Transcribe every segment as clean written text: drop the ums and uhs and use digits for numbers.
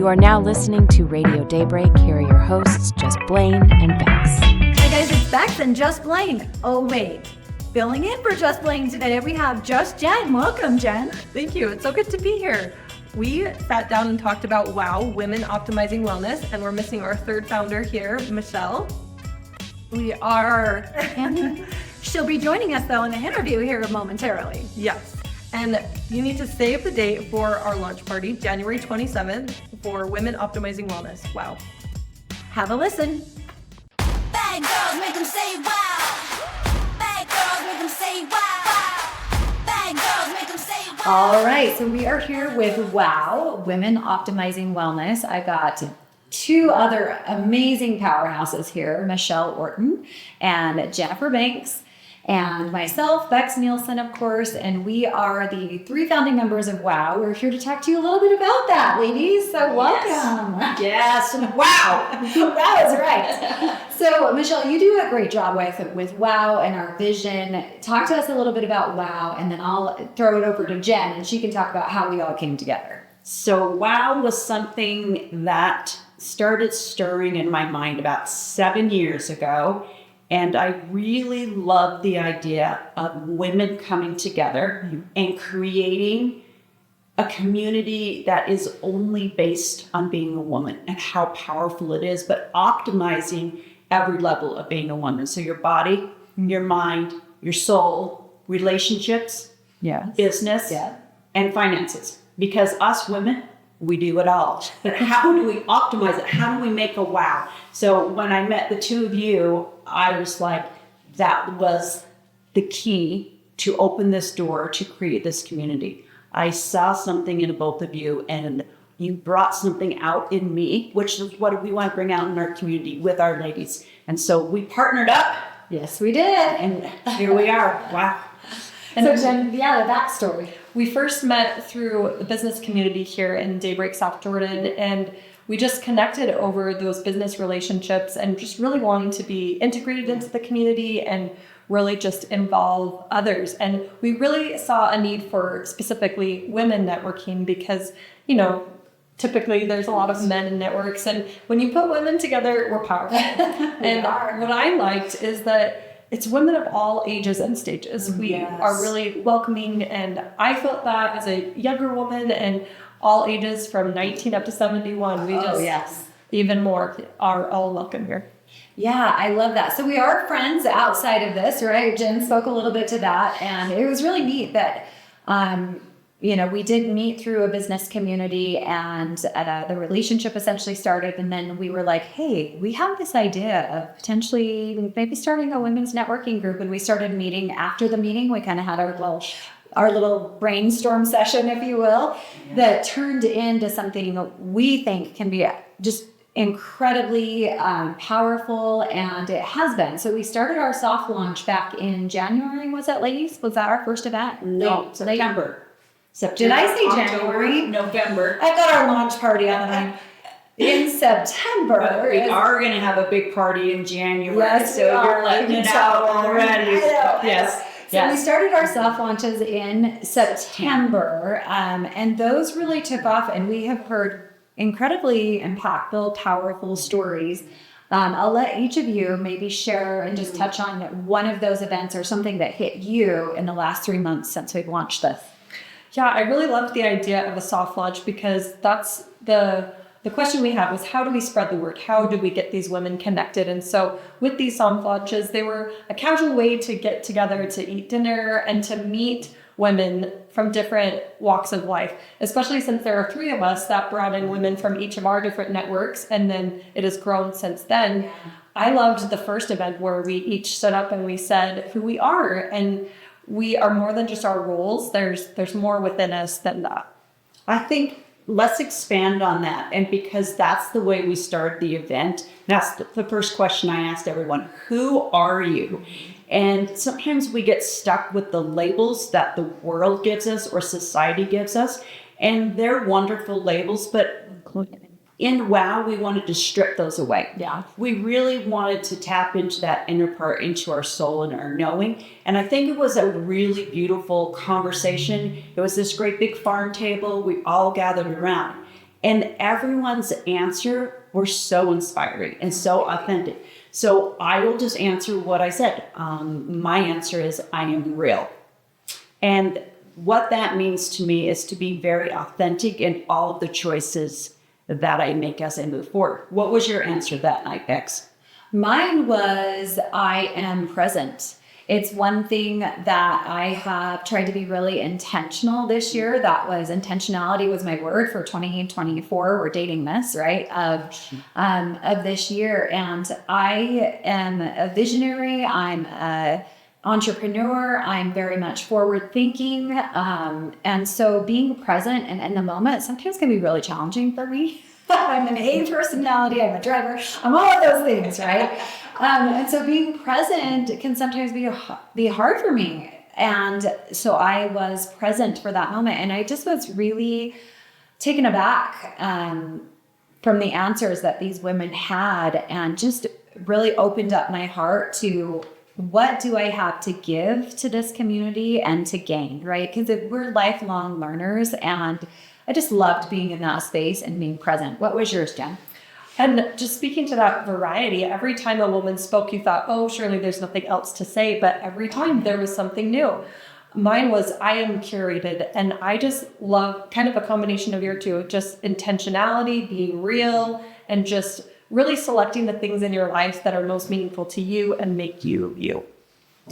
are now listening to Radio Daybreak. Here are your hosts, Just Blaine and Bex. Hey guys, it's Bex and Just Blaine. Oh wait, filling in for Just Blaine today, we have Just Jen. Welcome, Jen. Thank you. It's so good to be here. We sat down and talked about Women Optimizing Wellness, and we're missing our third founder here, Michelle. We are. She'll be joining us though in the interview here momentarily. Yes. And you need to save the date for our launch party, January 27th, for Women Optimizing Wellness. Wow. Have a listen. Bad girls make them say wow. Bad girls make them say wow. Bad girls make them say wow. All right, so we are here with Women Optimizing Wellness. I got two other amazing powerhouses here, Michelle Orton and Jennifer Banks, and myself, Becks Nielsen, of course, and we are the three founding members of WOW. We're here to talk to you a little bit about that, ladies, so welcome. Yes, wow. That was right. So, Michelle, you do a great job with WOW and our vision. Talk to us a little bit about WOW, and then I'll throw it over to Jen, and she can talk about how we all came together. So WOW was something that started stirring in my mind about 7 years ago. And I really love the idea of women coming together and creating a community that is only based on being a woman and how powerful it is, but optimizing every level of being a woman. So your body, your mind, your soul, relationships, business, and finances. Because us women, we do it all. But how do we optimize it? How do we make a wow? So when I met the two of you, I was like, that was the key to open this door to create this community. I saw something in both of you, and you brought something out in me, which is what we want to bring out in our community with our ladies. And so we partnered up. Yes, we did. And here we are. Wow. And so Jen, the backstory. We first met through the business community here in Daybreak, South Jordan, and we just connected over those business relationships and just really wanting to be integrated into the community and really just involve others. And we really saw a need for specifically women networking because, typically there's a lot of men in networks, and when you put women together, we're powerful. And what I liked is that it's women of all ages and stages. We are really welcoming, and I felt that as a younger woman and all ages from 19 up to 71. We even more are all welcome here. Yeah, I love that. So we are friends outside of this, right? Jen spoke a little bit to that, and it was really neat that we did meet through a business community, and the relationship essentially started. And then we were like, hey, we have this idea of potentially maybe starting a women's networking group. And we started meeting. After the meeting, we kind of had our little brainstorm session, if you will, that turned into something we think can be just incredibly powerful, and it has been. So we started our soft launch back in January. Was that, ladies? Was that our first event? No, September. Did I say January? November. I got our launch party on the line in September. But we are going to have a big party in January. Yes, so you're letting it out already. Yes. So we started our soft launches in September, and those really took off, and we have heard incredibly impactful, powerful stories. I'll let each of you maybe share and just touch on one of those events or something that hit you in the last 3 months since we've launched this. Yeah, I really loved the idea of a soft launch because that's the question we had was, how do we spread the word? How do we get these women connected? And so with these soft launches, they were a casual way to get together to eat dinner and to meet women from different walks of life, especially since there are three of us that brought in women from each of our different networks, and then it has grown since then. Yeah. I loved the first event where we each stood up and we said who we are, and we are more than just our roles. There's more within us than that. I think let's expand on that. And because that's the way we started the event, that's the first question I asked everyone. Who are you? And sometimes we get stuck with the labels that the world gives us or society gives us. And they're wonderful labels, but in WOW, we wanted to strip those away. Yeah. We really wanted to tap into that inner part, into our soul and our knowing. And I think it was a really beautiful conversation. It was this great big farm table. We all gathered around. And everyone's answer were so inspiring and so authentic. So I will just answer what I said. My answer is I am real. And what that means to me is to be very authentic in all of the choices that I make as I move forward. What was your answer that night, Bex? Mine was I am present. It's one thing that I have tried to be really intentional this year. That was intentionality was my word for 2024. We're dating this, right? Of this year. And I am a visionary. I'm a entrepreneur. I'm very much forward thinking. And so being present and in the moment sometimes can be really challenging for me. I'm an A personality. I'm a driver. I'm all of those things, right? And so being present can sometimes be hard for me. And so I was present for that moment. And I just was really taken aback from the answers that these women had, and just really opened up my heart to what do I have to give to this community and to gain, right? Because we're lifelong learners, and I just loved being in that space and being present. What was yours, Jen? And just speaking to that variety, every time a woman spoke, you thought, oh, surely there's nothing else to say. But every time there was something new. Mine was, I am curated. And I just love kind of a combination of your two, just intentionality, being real, and just really selecting the things in your life that are most meaningful to you and make you you.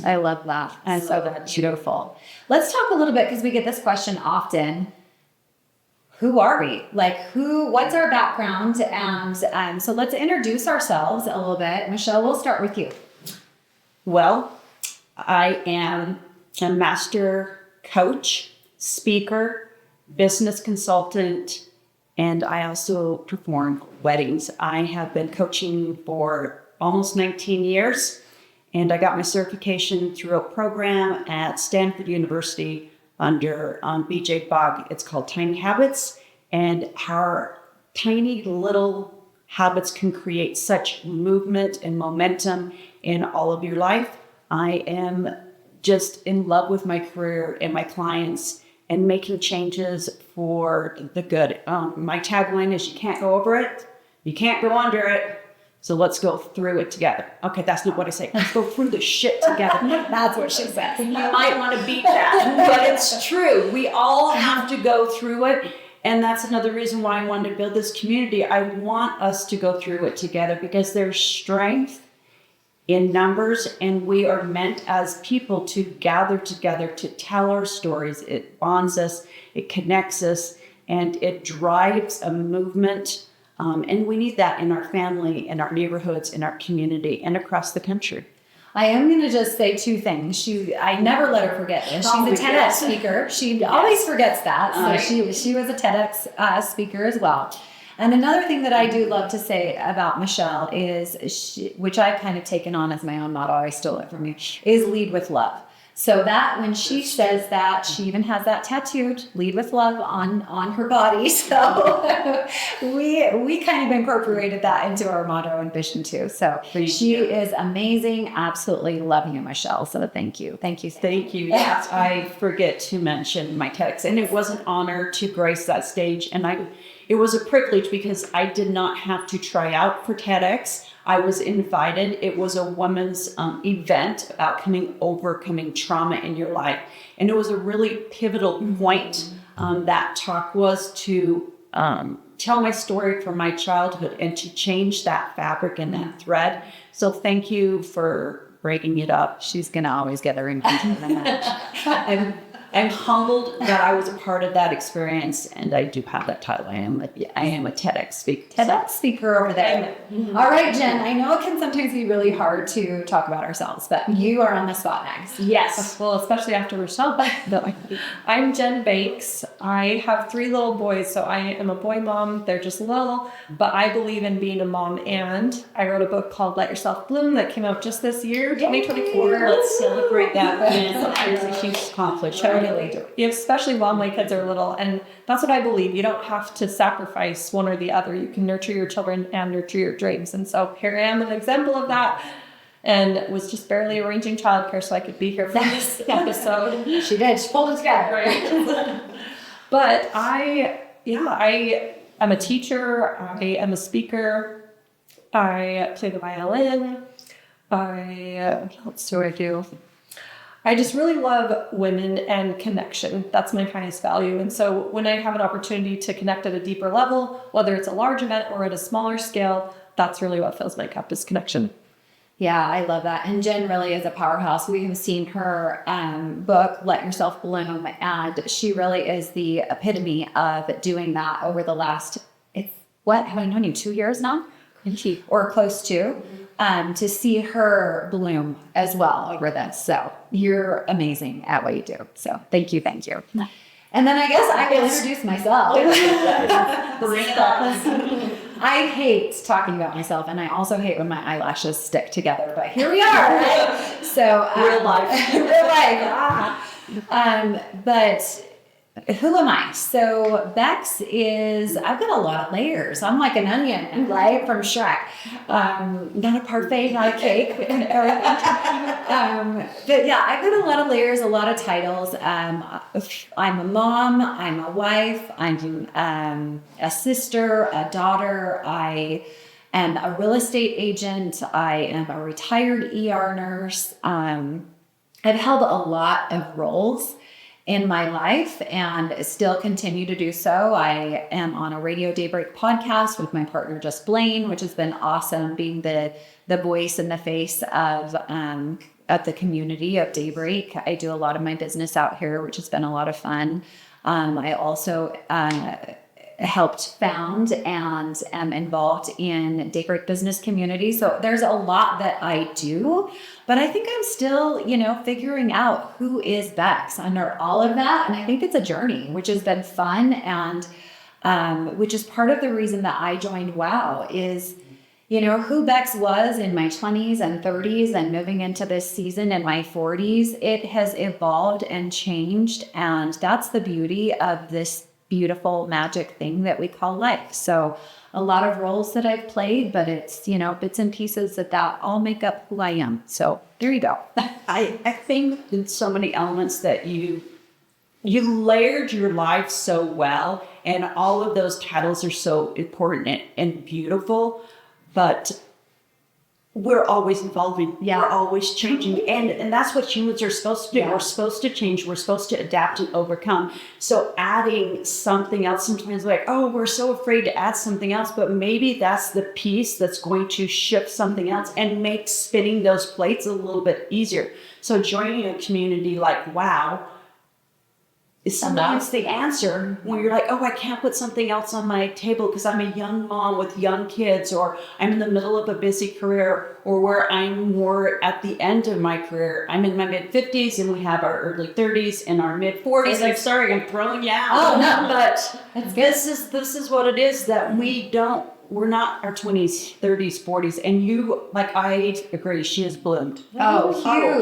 I love that. I love that. Beautiful. Let's talk a little bit, because we get this question often. Who are we? What's our background? And so let's introduce ourselves a little bit. Michelle, we'll start with you. Well, I am a master coach, speaker, business consultant, and I also perform weddings. I have been coaching for almost 19 years, and I got my certification through a program at Stanford University under BJ Fogg. It's called Tiny Habits, and how tiny little habits can create such movement and momentum in all of your life. I am just in love with my career and my clients and making changes for the good. My tagline is, you can't go over it, you can't go under it, so let's go through it together. Okay, that's not what I say. Let's go through the shit together. That's what she says. You might want to beat that, but it's true. We all have to go through it. And that's another reason why I wanted to build this community. I want us to go through it together, because there's strength in numbers, and we are meant as people to gather together to tell our stories. It bonds us, it connects us, and it drives a movement. And we need that in our family, in our neighborhoods, in our community, and across the country. I am going to just say two things. I never let her forget this. She's a TEDx speaker. She always forgets that. So she was a TEDx speaker as well. And another thing that I do love to say about Michelle is, which I've kind of taken on as my own motto, I stole it from you, is lead with love. So that when she says that, she even has that tattooed, lead with love, on her body. So we kind of incorporated that into our motto and vision too. So she is amazing. Absolutely love you, Michelle. So thank you. Thank you. Thank you. Yes, I forget to mention my TEDx, and it was an honor to grace that stage. And it was a privilege, because I did not have to try out for TEDx. I was invited. It was a women's event about overcoming trauma in your life. And it was a really pivotal point. That talk was to tell my story from my childhood and to change that fabric and that thread. So thank you for breaking it up. She's going to always get a reminder. I'm humbled that I was a part of that experience, and I do have that title. I am a TEDx speaker. TEDx speaker over there. All right, Jen, I know it can sometimes be really hard to talk about ourselves, but you are on the spot next. Yes. Well, especially after Michelle. I'm Jen Bakes. I have 3 little boys, so I am a boy mom. They're just little, but I believe in being a mom, and I wrote a book called Let Yourself Bloom that came out just this year, 2024. Let's celebrate that. It's a huge accomplishment. Especially while my kids are little. And that's what I believe. You don't have to sacrifice one or the other. You can nurture your children and nurture your dreams. And so here I am, an example of that. And was just barely arranging childcare so I could be here for this episode. She did. She pulled it together. Right. But I I'm a teacher. I am a speaker. I play the violin. What else do I do? I just really love women and connection. That's my highest value. And so when I have an opportunity to connect at a deeper level, whether it's a large event or at a smaller scale, that's really what fills my cup, is connection. Yeah, I love that. And Jen really is a powerhouse. We have seen her book, Let Yourself Bloom, and she really is the epitome of doing that over the last, have I known you 2 years now? Or close to see her bloom as well over this. So you're amazing at what you do. So thank you. And then I guess I will introduce myself. I hate talking about myself, and I also hate when my eyelashes stick together, but here we are, right? So Real life. But who am I? So Bex I've got a lot of layers. I'm like an onion, right? From Shrek. Not a parfait, not a cake. But yeah, I've got a lot of layers, a lot of titles. I'm a mom, I'm a wife, I'm a sister, a daughter. I am a real estate agent. I am a retired ER nurse. I've held a lot of roles in my life and still continue to do so. I am on a Radio Daybreak podcast with my partner, Just Blaine, which has been awesome, being the voice and the face of the community of Daybreak. I do a lot of my business out here, which has been a lot of fun. I also helped found and am involved in Daybreak business community. So there's a lot that I do, but I think I'm still, figuring out who is Bex under all of that. And I think it's a journey, which has been fun. And which is part of the reason that I joined WOW is, who Bex was in my 20s and 30s and moving into this season in my 40s. It has evolved and changed. And that's the beauty of this beautiful magic thing that we call life. So a lot of roles that I've played, but it's, bits and pieces that all make up who I am. So there you go. I think in so many elements that you layered your life so well, and all of those titles are so important and beautiful, but we're always evolving. Yeah. We're always changing. And that's what humans are supposed to do. Yeah. We're supposed to change. We're supposed to adapt and overcome. So adding something else, sometimes we're so afraid to add something else, but maybe that's the piece that's going to shift something else and make spinning those plates a little bit easier. So joining a community like WOW is sometimes the answer when you're like, I can't put something else on my table because I'm a young mom with young kids, or I'm in the middle of a busy career, or where I'm more at the end of my career. I'm in my mid-50s and we have our early 30s and our mid-40s. I'm sorry, I'm throwing you out. Oh, no. But this is what it is, that we're not our 20s, 30s, 40s. And I agree, she has bloomed. Oh,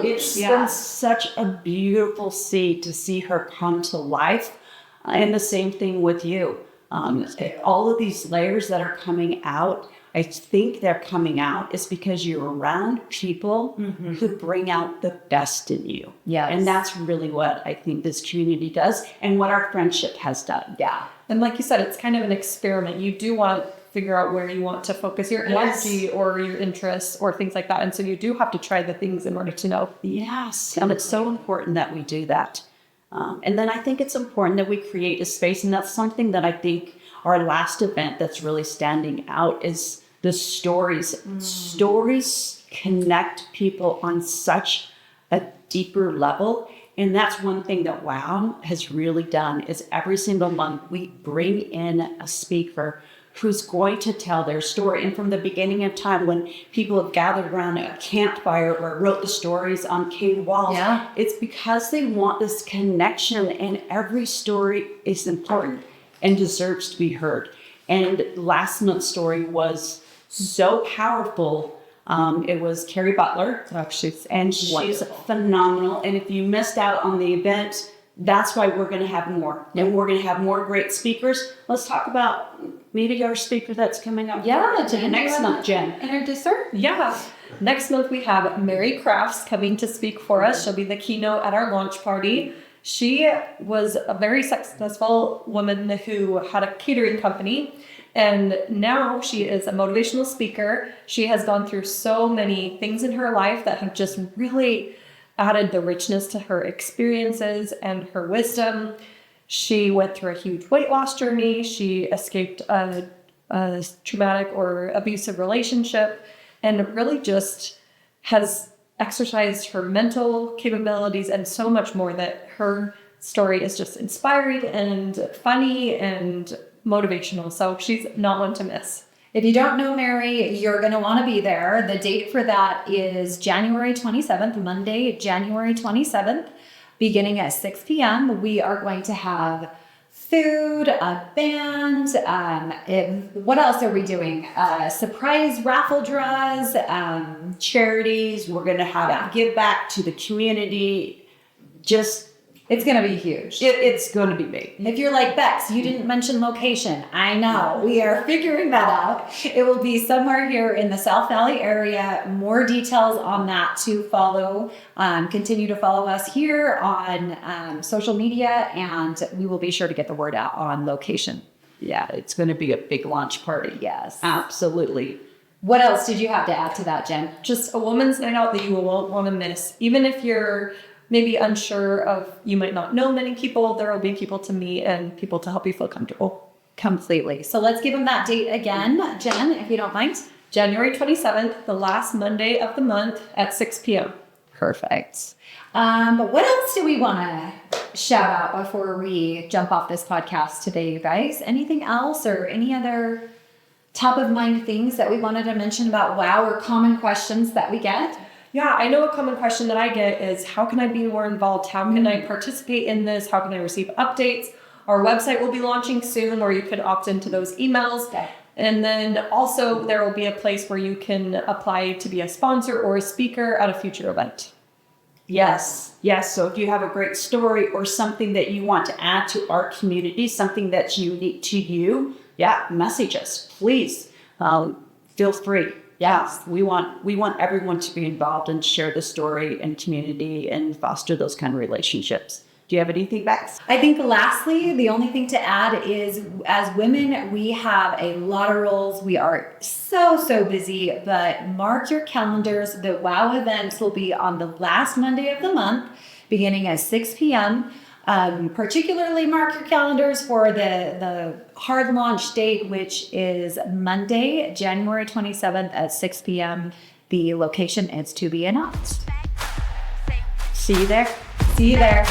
huge. It's been such a beautiful to see her come to life. And the same thing with you. All of these layers that are coming out, I think they're coming out is because you're around people who bring out the best in you. Yes. And that's really what I think this community does and what our friendship has done. Yeah. And like you said, it's kind of an experiment. You do want to figure out where you want to focus your energy or your interests or things like that. And so you do have to try the things in order to know. Yes. And it's so important that we do that. And then I think it's important that we create a space. And that's something that I think our last event that's really standing out is the stories. Stories connect people on such a deeper level. And that's one thing that WOW has really done is every single month we bring in a speaker who's going to tell their story. And from the beginning of time, when people have gathered around a campfire or wrote the stories on cave walls, it's because they want this connection, and every story is important and deserves to be heard. And last month's story was so powerful. It was Carrie Butler. She's phenomenal. And if you missed out on the event, that's why we're going to have more. And we're going to have more great speakers. Let's talk about maybe our speaker that's coming up next month, Jen. Introduce her? Yeah. Next month we have Mary Crafts coming to speak for us. She'll be the keynote at our launch party. She was a very successful woman who had a catering company, and now she is a motivational speaker. She has gone through so many things in her life that have just really added the richness to her experiences and her wisdom. She went through a huge weight loss journey. She escaped a traumatic or abusive relationship, and really just has exercised her mental capabilities and so much more, that her story is just inspiring and funny and motivational. So she's not one to miss. If you don't know Mary, you're going to want to be there. The date for that is January 27th, Monday, January 27th, beginning at 6 p.m. We are going to have food, a band. What else are we doing? Surprise raffle draws, Charities. We're going to have give back to the community. It's going to be huge. It's going to be big. If you're like, Bex, you didn't mention location. I know. We are figuring that out. It will be somewhere here in the South Valley area. More details on that to follow. Continue to follow us here on social media, and we will be sure to get the word out on location. Yeah, it's going to be a big launch party. Yes. Absolutely. What else did you have to add to that, Jen? Just a woman's night out that you won't want to miss. Even if you're maybe unsure of, you might not know many people, there will be people to meet and people to help you feel comfortable. Completely. So let's give them that date again, Jen, if you don't mind. January 27th, the last Monday of the month at 6 p.m. Perfect. What else do we want to shout out before we jump off this podcast today, you guys? Anything else or any other top of mind things that we wanted to mention about WOW or common questions that we get? Yeah, I know a common question that I get is, how can I be more involved? How can I participate in this? How can I receive updates? Our website will be launching soon, or you could opt into those emails. Okay. And then also there will be a place where you can apply to be a sponsor or a speaker at a future event. Yes. So if you have a great story or something that you want to add to our community, something that's unique to you, message us, please. Feel free. Yes, we want everyone to be involved and share the story and community and foster those kind of relationships. Do you have anything, Bex? I think lastly, the only thing to add is, as women, we have a lot of roles. We are so busy, but mark your calendars. The WOW events will be on the last Monday of the month, beginning at 6 p.m. Particularly mark your calendars for the hard launch date, which is Monday, January 27th at 6 p.m. The location is to be announced. See you there. See you there.